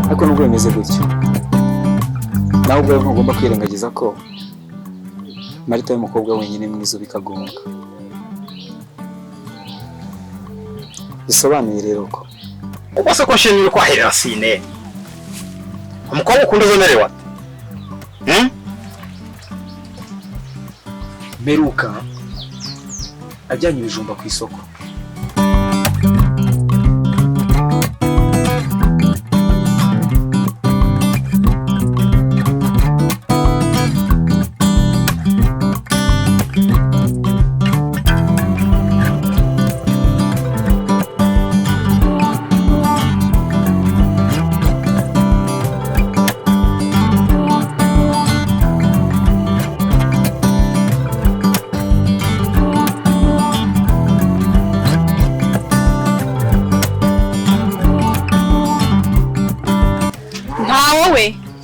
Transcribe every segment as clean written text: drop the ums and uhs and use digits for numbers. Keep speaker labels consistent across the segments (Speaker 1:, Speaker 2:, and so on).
Speaker 1: ariko nubwo bimeze gutyo nawe ubwawe ntugomba kwirengagiza ko Marita y'umukobwa wenyine mwiza bikagonga. Bisobanuye rero ko
Speaker 2: ubase ko nshinzwe kwahera Sine umukobwa ukunda uzomerewe
Speaker 1: Meruka ajyanye ibijumba ku isoko.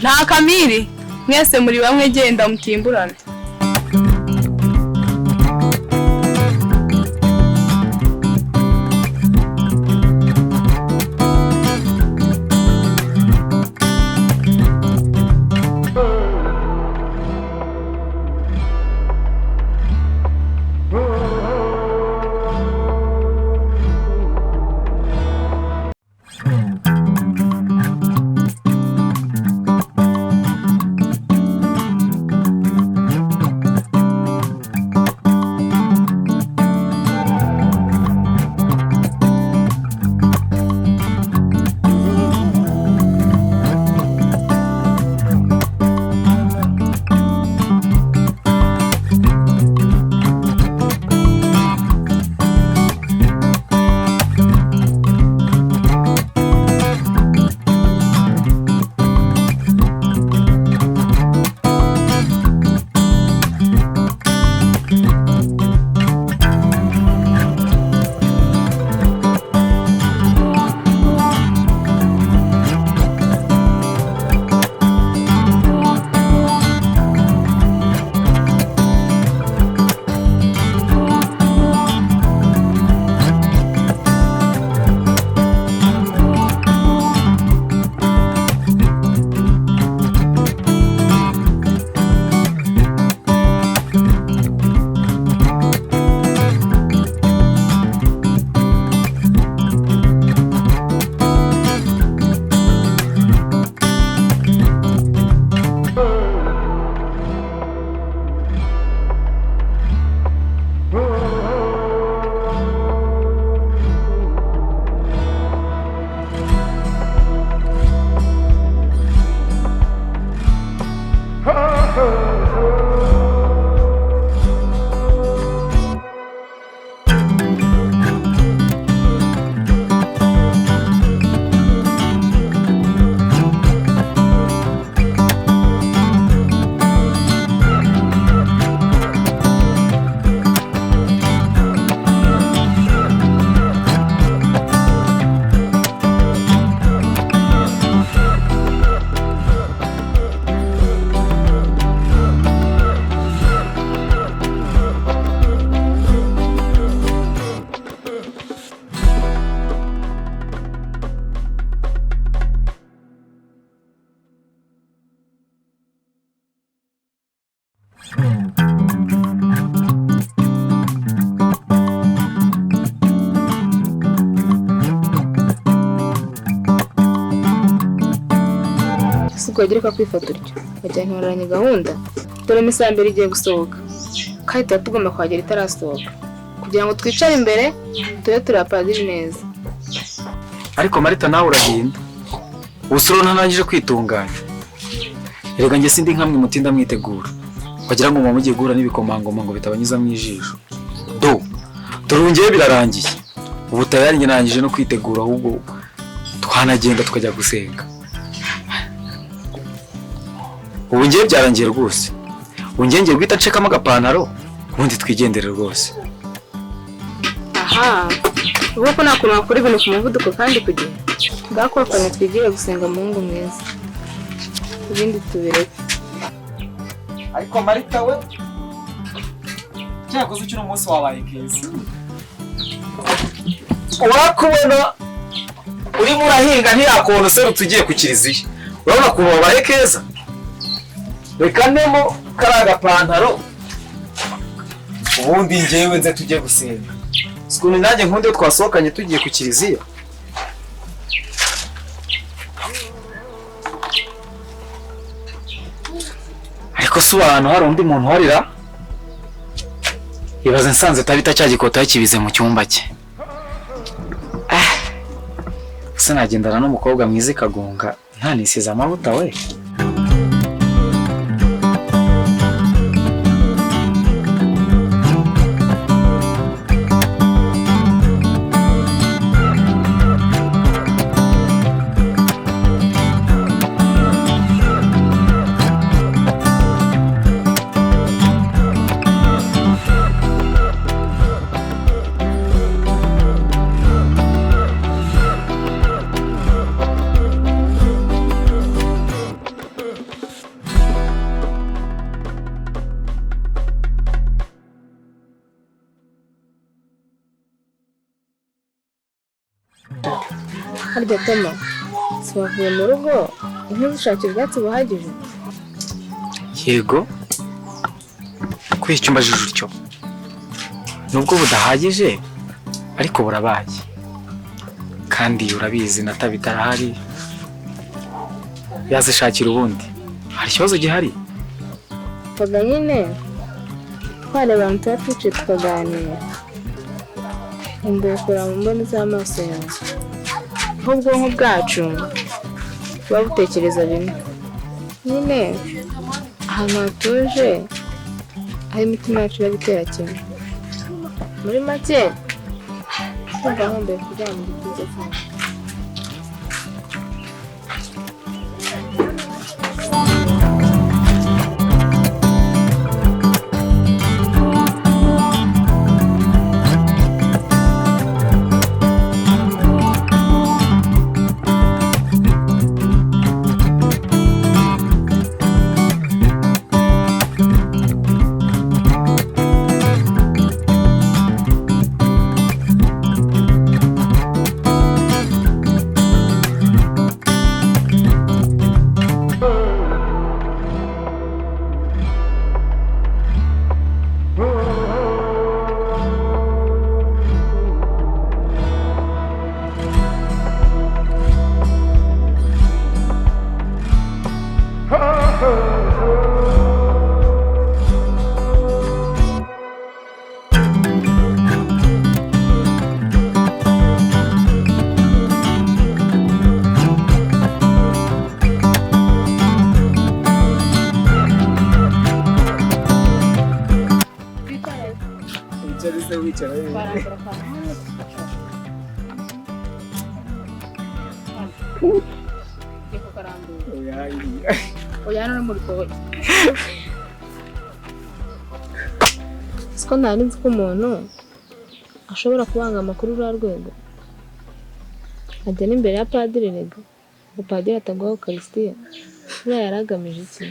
Speaker 3: Nta Kamili mwese muri bamwe genda mutimburana.
Speaker 4: Sikugira ko kwifata utyo bajya ntoranye gahunda dore misambere igiye gusohoka kandi tugomba kwagera itarasohoka kugira ngo twicare imbere tube turapadiri neza.
Speaker 1: Ariko Marita nawe urahinda usuro ntanangije kwitunganya erega nge sindi nkamwe mutinda mwitegura kugira ngo mugiye guhura n'ibikomangoma ngo bitabanyuza mu ijisho turungeye birarangiye ubu tayari nge nangije no kwitegura ahubwo twanagenda tukajya gusenga. Ubu ngiye byarangiye rwose ngiye guhita nshekamo agapantaro ubundi twigendere rwose.
Speaker 4: Aha ubu ko nakuntu wakora ibintu ku muvuduko kandi kugira ngakorokanye twigire gusenga mu ngo mwiza ibindi tubireke.
Speaker 1: ariko Marita we cyakoze ucyura umunsi wabaye keza. Urakubona urimo urahinga ntiyakubona userutse ugiye ku kiliziya. Urabona ukuntu wabaye keza? Reka nemo kariya gapantaro ubundi njyewe nze tujye gusenga. Sikuntu nanjye nkunde twasohokanye tugiye ku kiliziya. Ariko si ahantu hari undi muntu uhorira? Ibaze nsanze Tabita cya gikota yakibize mu cyumba cye. Se nagendana n'umukobwa mwiza ikagunga ntanisize amavuta we.
Speaker 4: Harya Toma, si wavuye mu rugo inka zishakira ubwatsi buhagije?
Speaker 1: Yego, kuri icyo mbajije utyo nubwo budahagije ariko burabaye, kandi urabizi na Tabita arahari yazishakira ubundi. Hari ikibazo gihari?
Speaker 4: Vuga nyine twari abantu tuba twicaye tukaganira, mbukura mu mboni z'amaso yawe, aho ubwonko bwacu buba butekereza bimwe. Nyine ahantu hatuje, aho imitima yacu iba itera kimwe. Muri make twumva nkumbuye kuryama mu gituza cyawe. Oya no muri kowe. Siko ntari nzi ko umuntu ashobora kubanga amakuru urarwego. Ajya n'imbere ya padiri rega. Ngo padiri atangwa Eucharistia. Uriya yaragamije iki?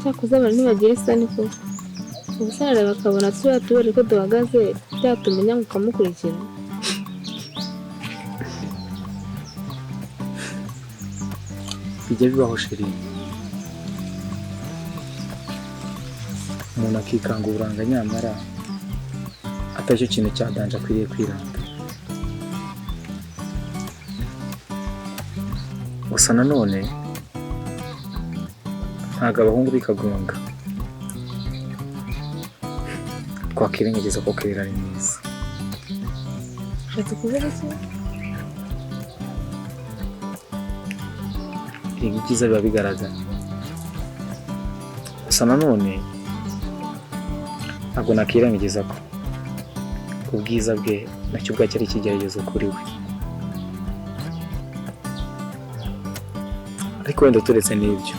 Speaker 4: Cyakoze abantu ntibagira isoni ko. Ubusarare bakabona tubari ko duhagaze byatumenya ngo ukamukurikira.
Speaker 1: Bijya bibaho sheri, umuntu akikanga uburanga nyamara atari cyo kintu cyadanje akwiriye kwiranga. Gusa nanone ntabwo abahungu bikagunga twakwirengagiza ko Kelly ari mwiza.
Speaker 4: Ushatse kuvuga iki?
Speaker 1: Ibyiza biba bigaragara. Gusa nanone ntabwo nakwirengagiza ko ubwiza bwe nacyo ubwacyo ari ikigeragezo kuri we. Ariko wenda turetse n'ibyo,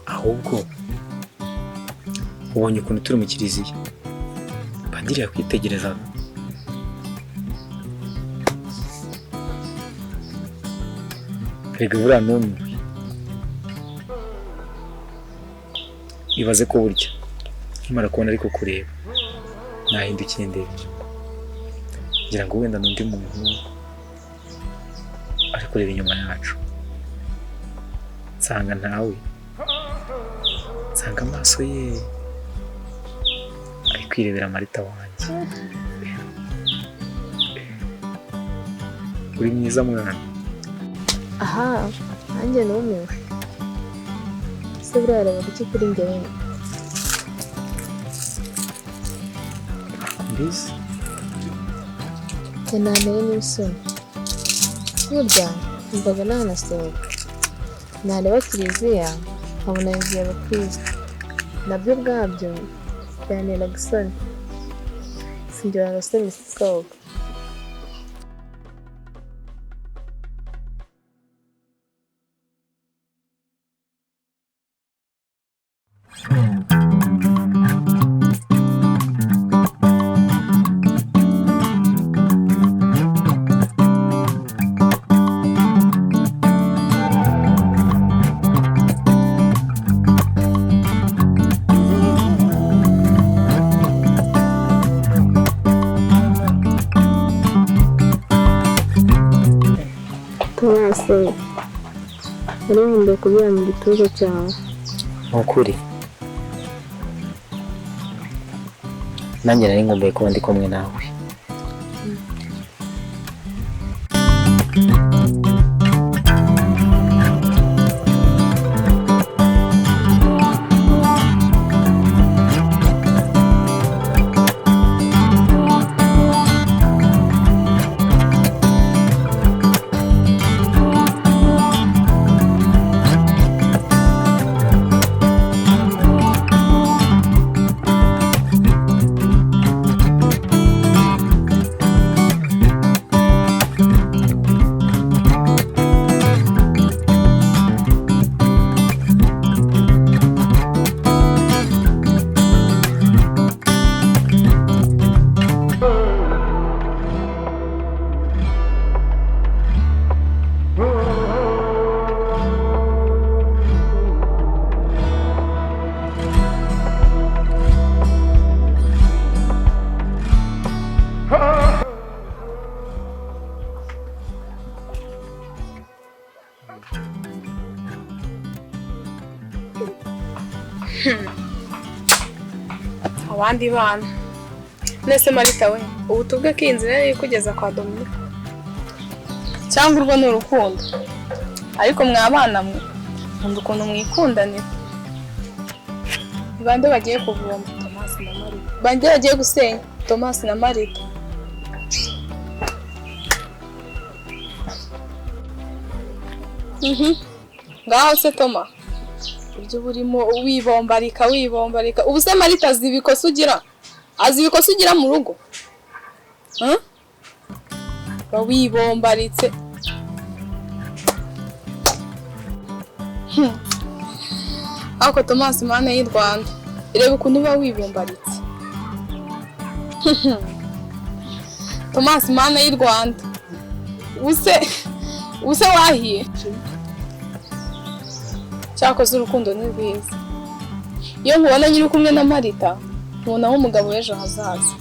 Speaker 1: ahubwo ubonye ukuntu turi mu kiliziya padiri yakwitegerezaga Erega buriya numiwe. Ibaze ko burya nkimara kubona ariko kureba nahindukiye ndebe ngira ngo wenda n'undi muntu ari kureba inyuma yacu, nsanga ntawe, nsanga amaso ye ari kwirebera Marita wanjye. Uri mwiza mwana.
Speaker 4: Aha, nanjye numiwe. Se buriya areba iki kuri njyewe?
Speaker 1: Mbizi.
Speaker 4: Ntantere n'isoni. Burya mbaga nanasohoka. Nareba kiliziya nkabona yuzuye abakristo. Nabyo ubwabyo byanteraga isoni. Singira agasoni koga. Tomasi, urihinde kubera mu gituza cyawe.
Speaker 1: Nukuri. Nanjye nari ngomba kuba ndi kumwe nawe.
Speaker 3: Abandi bana nese Marita we ubu tubwe ko inzira yari kugeza kwa Dominika cyangwa urwo n'urukundo, ariko mwabana mwe nkunda ukuntu mwikundanira. Bande bagiye kuvoma Thomas na Marita, bande bagiye gusenya Thomas na Marita. Ngaho se Toma ibyo burimo wibombarika. Ubu se Marita azi ibikosa ugira mu rugo? Wibombaritse. Ako Thomas Mana y'u Rwanda, ireba ukuntu uba wibombaritse. Thomas Mana y'u Rwanda, use wahiye. Cyakoze urukundo ni rwiza. Iyo nkubona nyiri kumwe na Marita, nkubonaho umugabo w'ejo hazaza.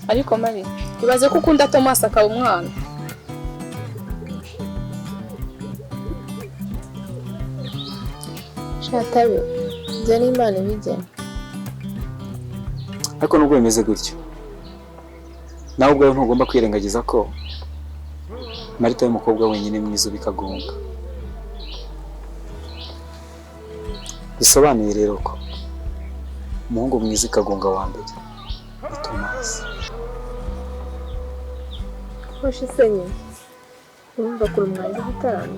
Speaker 3: Ariko Marita, ibaze ko ukunda Thomas akaba umwana.
Speaker 4: Shatabe, ibyo ni Imana ibigena.
Speaker 1: Ariko nubwo bimeze gutyo, nawe ubwawe ntugomba kwirengagiza ko Marita y'umukobwa wenyine mwiza bikagonga. Bisobanuye rero ko umuhungu mwiza ikagonga wa mbere ni Thomas.
Speaker 4: Hoshi senye, urumva kuri umwanya w'itanu.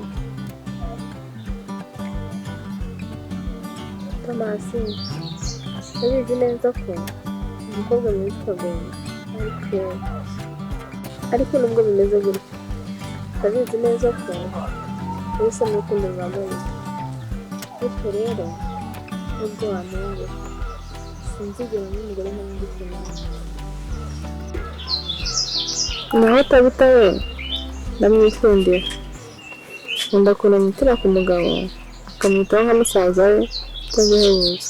Speaker 4: Thomas, ndabizi neza ko umukobwa mwiza ikagonga, ariko nubwo bimeze gutyo, ndabizi neza ko wese n'urukundo rwa Marita. Bityo rero nubwo wamenye sinzigera n'umugore nk'umugitsina. Naho Tabita we ndamwikundira, nkunda kunamutira ku mugabo akamwitaho nka musaza we utaguhebuza.